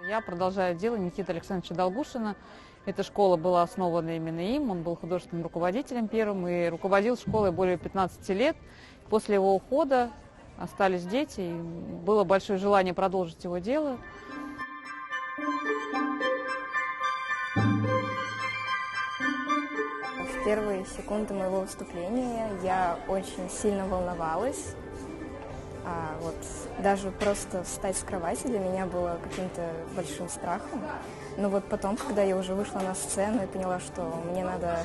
Я продолжаю дело Никиты Александровича Долгушина. Эта школа была основана именно им. Он был художественным руководителем первым и руководил школой более 15 лет. После его ухода остались дети, и было большое желание продолжить его дело. В первые секунды моего выступления я очень сильно волновалась. Даже просто встать с кровати для меня было каким-то большим страхом. Но вот потом, когда я уже вышла на сцену и поняла, что мне надо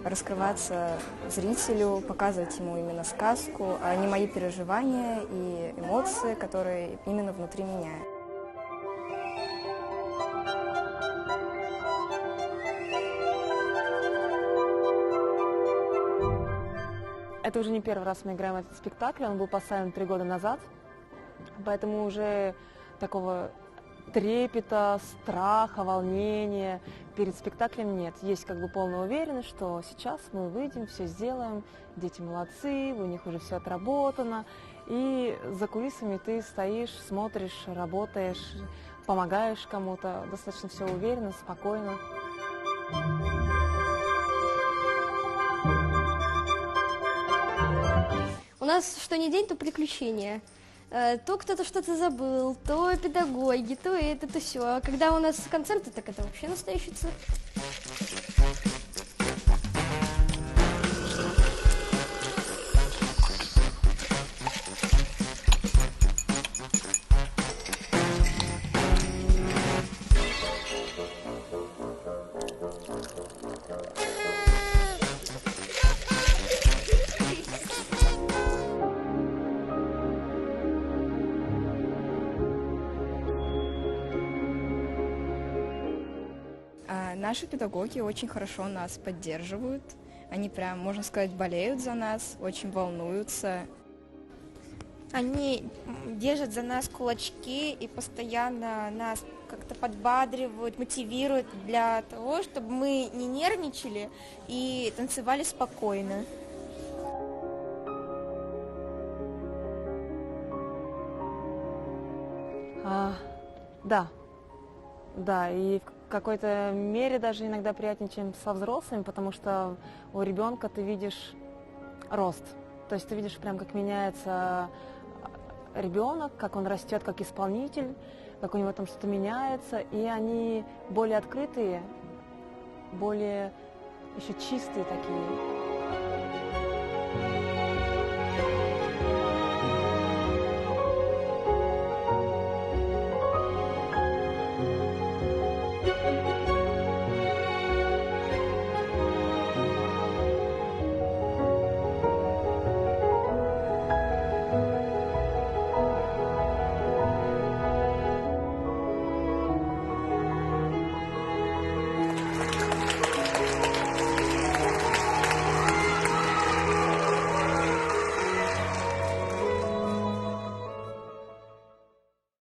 раскрываться зрителю, показывать ему именно сказку, а не мои переживания и эмоции, которые именно внутри меня. Это уже не первый раз мы играем этот спектакль, он был поставлен 3 года назад, поэтому уже такого трепета, страха, волнения перед спектаклем нет. Есть как бы полная уверенность, что сейчас мы выйдем, все сделаем, дети молодцы, у них уже все отработано, и за кулисами ты стоишь, смотришь, работаешь, помогаешь кому-то, достаточно все уверенно, спокойно. У нас что ни день, то приключения. То кто-то что-то забыл, то педагоги, то это, то все. А когда у нас концерты, так это вообще настоящий цирк. Наши педагоги очень хорошо нас поддерживают. Они прям, можно сказать, болеют за нас, очень волнуются. Они держат за нас кулачки и постоянно нас как-то подбадривают, мотивируют для того, чтобы мы не нервничали и танцевали спокойно. Да, и в какой-то мере даже иногда приятнее, чем со взрослыми, потому что у ребенка ты видишь рост. То есть ты видишь прям, как меняется ребенок, как он растет как исполнитель, как у него там что-то меняется, и они более открытые, более еще чистые такие.